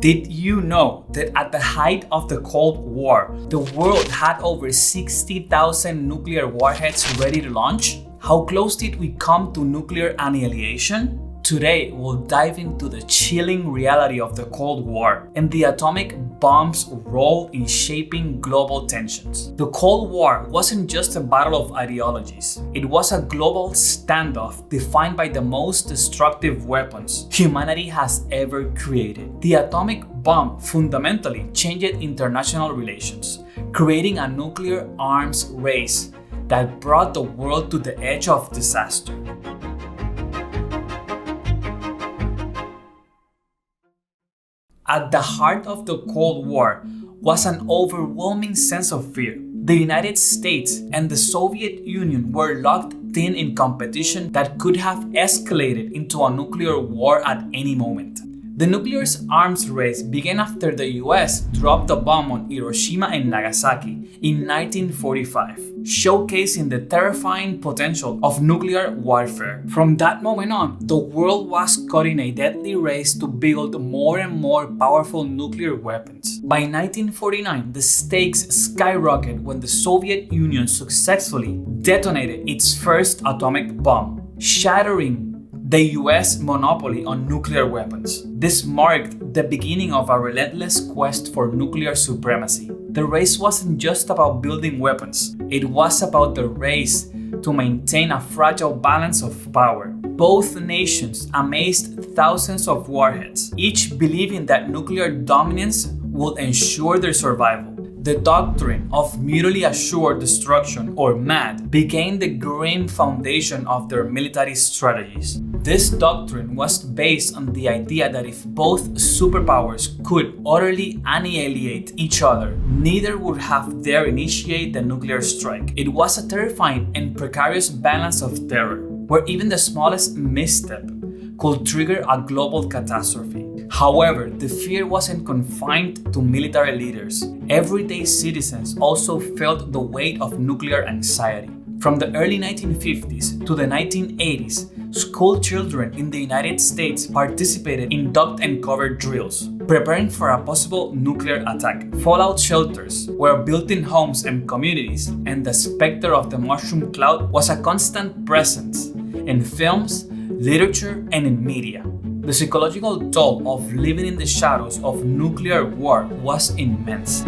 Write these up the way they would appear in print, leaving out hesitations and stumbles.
Did you know that at the height of the Cold War, the world had over 60,000 nuclear warheads ready to launch? How close did we come to nuclear annihilation? Today, we'll dive into the chilling reality of the Cold War and the atomic bomb's role in shaping global tensions. The Cold War wasn't just a battle of ideologies. It was a global standoff defined by the most destructive weapons humanity has ever created. The atomic bomb fundamentally changed international relations, creating a nuclear arms race that brought the world to the edge of disaster. At the heart of the Cold War was an overwhelming sense of fear. The United States and the Soviet Union were locked in competition that could have escalated into a nuclear war at any moment. The nuclear arms race began after the US dropped the bomb on Hiroshima and Nagasaki in 1945, showcasing the terrifying potential of nuclear warfare. From that moment on, the world was caught in a deadly race to build more and more powerful nuclear weapons. By 1949, the stakes skyrocketed when the Soviet Union successfully detonated its first atomic bomb, shattering the US monopoly on nuclear weapons. This marked the beginning of a relentless quest for nuclear supremacy. The race wasn't just about building weapons, it was about the race to maintain a fragile balance of power. Both nations amassed thousands of warheads, each believing that nuclear dominance would ensure their survival. The doctrine of mutually assured destruction, or MAD, became the grim foundation of their military strategies. This doctrine was based on the idea that if both superpowers could utterly annihilate each other, neither would have dared initiate the nuclear strike. It was a terrifying and precarious balance of terror, where even the smallest misstep could trigger a global catastrophe. However, the fear wasn't confined to military leaders. Everyday citizens also felt the weight of nuclear anxiety. From the early 1950s to the 1980s, school children in the United States participated in duct and cover drills, preparing for a possible nuclear attack. Fallout shelters were built in homes and communities, and the specter of the mushroom cloud was a constant presence in films, literature, and in media. The psychological toll of living in the shadows of nuclear war was immense.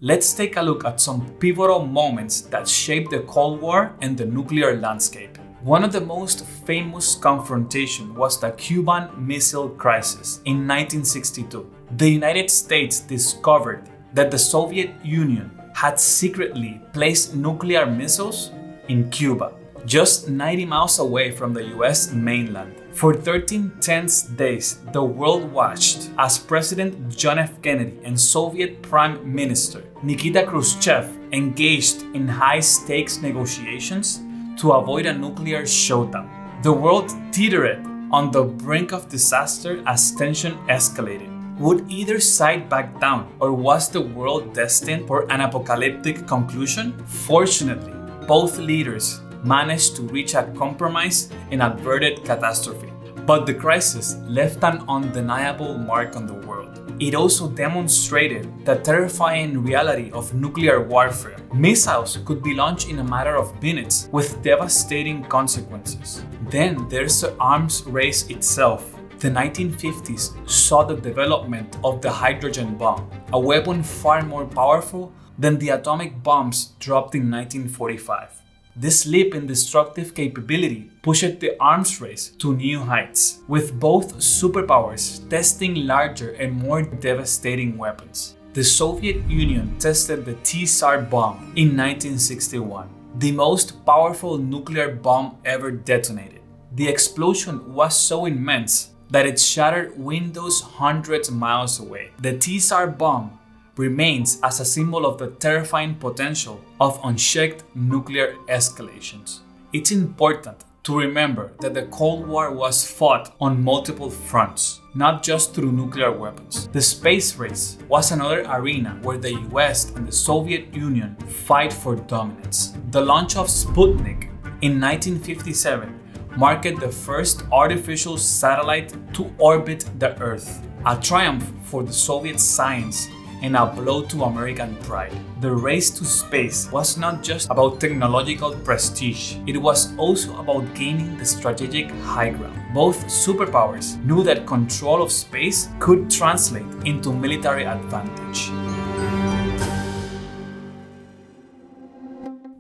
Let's take a look at some pivotal moments that shaped the Cold War and the nuclear landscape. One of the most famous confrontations was the Cuban Missile Crisis in 1962. The United States discovered that the Soviet Union had secretly placed nuclear missiles in Cuba, just 90 miles away from the US mainland. For 13 tense days, the world watched as President John F. Kennedy and Soviet Prime Minister Nikita Khrushchev engaged in high-stakes negotiations to avoid a nuclear showdown. The world teetered on the brink of disaster as tension escalated. Would either side back down, or was the world destined for an apocalyptic conclusion? Fortunately, both leaders managed to reach a compromise and averted catastrophe. But the crisis left an undeniable mark on the world. It also demonstrated the terrifying reality of nuclear warfare. Missiles could be launched in a matter of minutes with devastating consequences. Then there's the arms race itself. The 1950s saw the development of the hydrogen bomb, a weapon far more powerful than the atomic bombs dropped in 1945. This leap in destructive capability pushed the arms race to new heights, with both superpowers testing larger and more devastating weapons. The Soviet Union tested the Tsar bomb in 1961, the most powerful nuclear bomb ever detonated. The explosion was so immense that it shattered windows hundreds of miles away. The Tsar bomb remains as a symbol of the terrifying potential of unchecked nuclear escalations. It's important to remember that the Cold War was fought on multiple fronts, not just through nuclear weapons. The space race was another arena where the US and the Soviet Union fight for dominance. The launch of Sputnik in 1957 marked the first artificial satellite to orbit the Earth, a triumph for the Soviet science and a blow to American pride. The race to space was not just about technological prestige, it was also about gaining the strategic high ground. Both superpowers knew that control of space could translate into military advantage.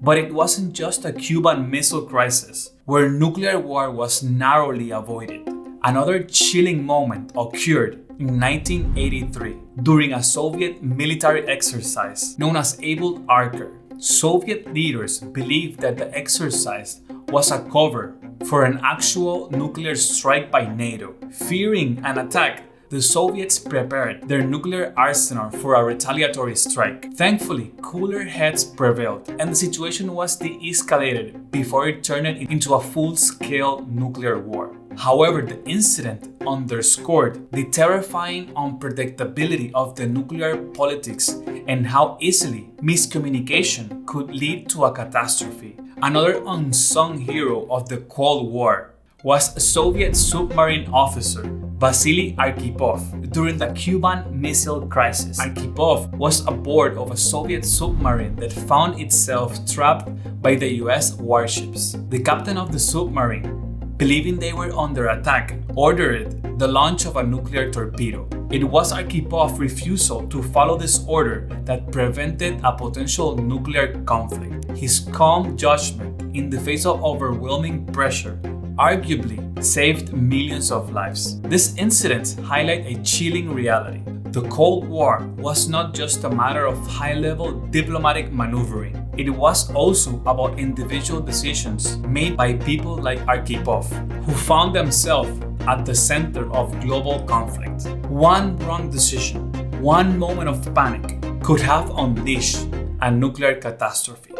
But it wasn't just a Cuban Missile Crisis, where nuclear war was narrowly avoided. Another chilling moment occurred in 1983 during a Soviet military exercise known as Able Archer. Soviet leaders believed that the exercise was a cover for an actual nuclear strike by NATO. Fearing an attack, the Soviets prepared their nuclear arsenal for a retaliatory strike. Thankfully, cooler heads prevailed, and the situation was de-escalated before it turned into a full-scale nuclear war. However, the incident underscored the terrifying unpredictability of the nuclear politics and how easily miscommunication could lead to a catastrophe. Another unsung hero of the Cold War was Soviet submarine officer Vasily Arkhipov during the Cuban Missile Crisis. Arkhipov was aboard of a Soviet submarine that found itself trapped by the US warships. The captain of the submarine, believing they were under attack, ordered the launch of a nuclear torpedo. It was Arkhipov' refusal to follow this order that prevented a potential nuclear conflict. His calm judgment in the face of overwhelming pressure arguably saved millions of lives. These incidents highlight a chilling reality. The Cold War was not just a matter of high-level diplomatic maneuvering. It was also about individual decisions made by people like Arkhipov, who found themselves at the center of global conflict. One wrong decision, one moment of panic, could have unleashed a nuclear catastrophe.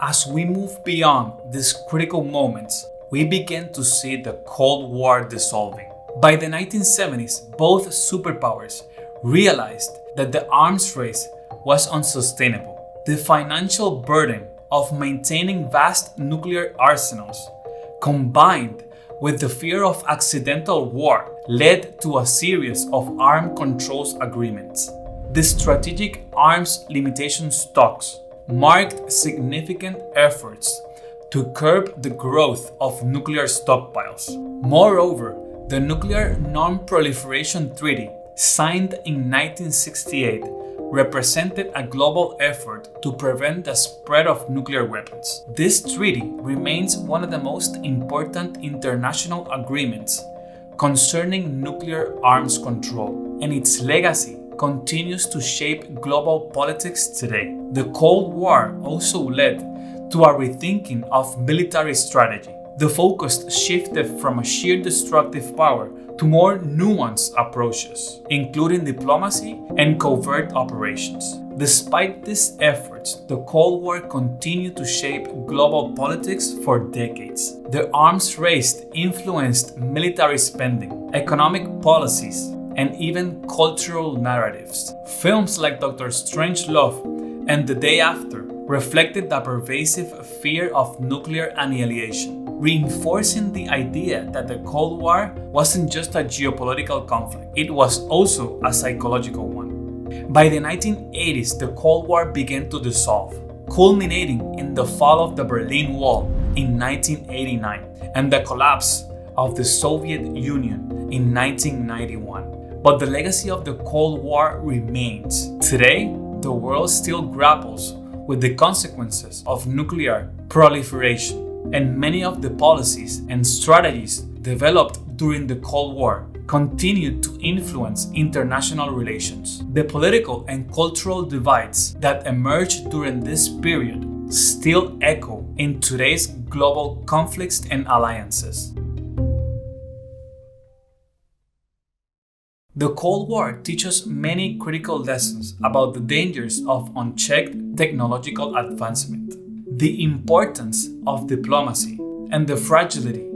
As we move beyond these critical moments, we begin to see the Cold War dissolving. By the 1970s, both superpowers realized that the arms race was unsustainable. The financial burden of maintaining vast nuclear arsenals, combined with the fear of accidental war, led to a series of arms controls agreements. The strategic arms limitations talks marked significant efforts to curb the growth of nuclear stockpiles. Moreover, the Nuclear Non-Proliferation Treaty, signed in 1968, represented a global effort to prevent the spread of nuclear weapons. This treaty remains one of the most important international agreements concerning nuclear arms control, and its legacy continues to shape global politics today. The Cold War also led to a rethinking of military strategy. The focus shifted from a sheer destructive power to more nuanced approaches, including diplomacy and covert operations. Despite these efforts, the Cold War continued to shape global politics for decades. The arms race influenced military spending, economic policies, and even cultural narratives. Films like Dr. Strangelove and The Day After reflected the pervasive fear of nuclear annihilation, reinforcing the idea that the Cold War wasn't just a geopolitical conflict, it was also a psychological one. By the 1980s, the Cold War began to dissolve, culminating in the fall of the Berlin Wall in 1989 and the collapse of the Soviet Union in 1991. But the legacy of the Cold War remains. Today, the world still grapples with the consequences of nuclear proliferation, and many of the policies and strategies developed during the Cold War continued to influence international relations. The political and cultural divides that emerged during this period still echo in today's global conflicts and alliances. The Cold War teaches many critical lessons about the dangers of unchecked technological advancement, the importance of diplomacy, and the fragility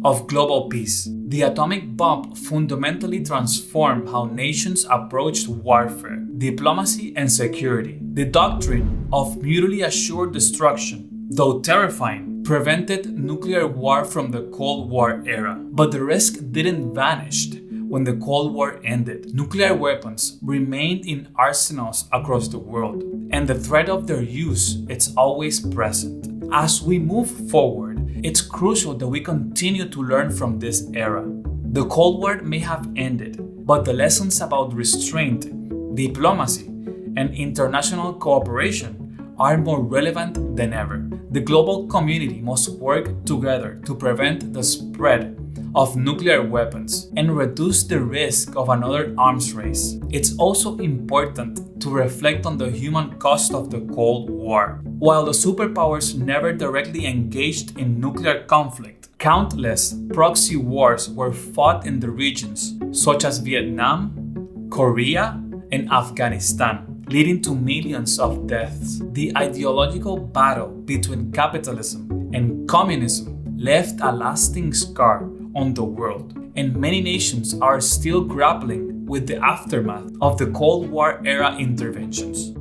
of global peace. The atomic bomb fundamentally transformed how nations approached warfare, diplomacy, and security. The doctrine of mutually assured destruction though terrifying, prevented nuclear war from the Cold War era. But the risk didn't vanish when the Cold War ended. Nuclear weapons remained in arsenals across the world, and the threat of their use is always present. As we move forward, it's crucial that we continue to learn from this era. The Cold War may have ended, but the lessons about restraint, diplomacy, and international cooperation are more relevant than ever. The global community must work together to prevent the spread of nuclear weapons and reduce the risk of another arms race. It's also important to reflect on the human cost of the Cold War. While the superpowers never directly engaged in nuclear conflict, countless proxy wars were fought in the regions such as Vietnam, Korea, and Afghanistan, leading to millions of deaths. The ideological battle between capitalism and communism left a lasting scar on the world, and many nations are still grappling with the aftermath of the Cold War era interventions.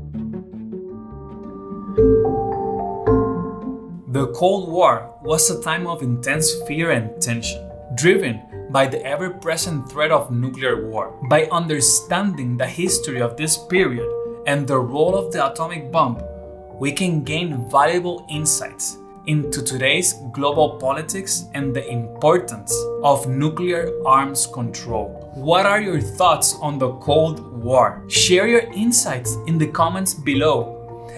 The Cold War was a time of intense fear and tension, driven by the ever-present threat of nuclear war. By understanding the history of this period and the role of the atomic bomb, we can gain valuable insights into today's global politics and the importance of nuclear arms control. What are your thoughts on the Cold War? Share your insights in the comments below.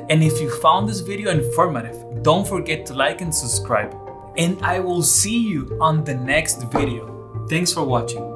And if you found this video informative, don't forget to like and subscribe. And I will see you on the next video. Thanks for watching.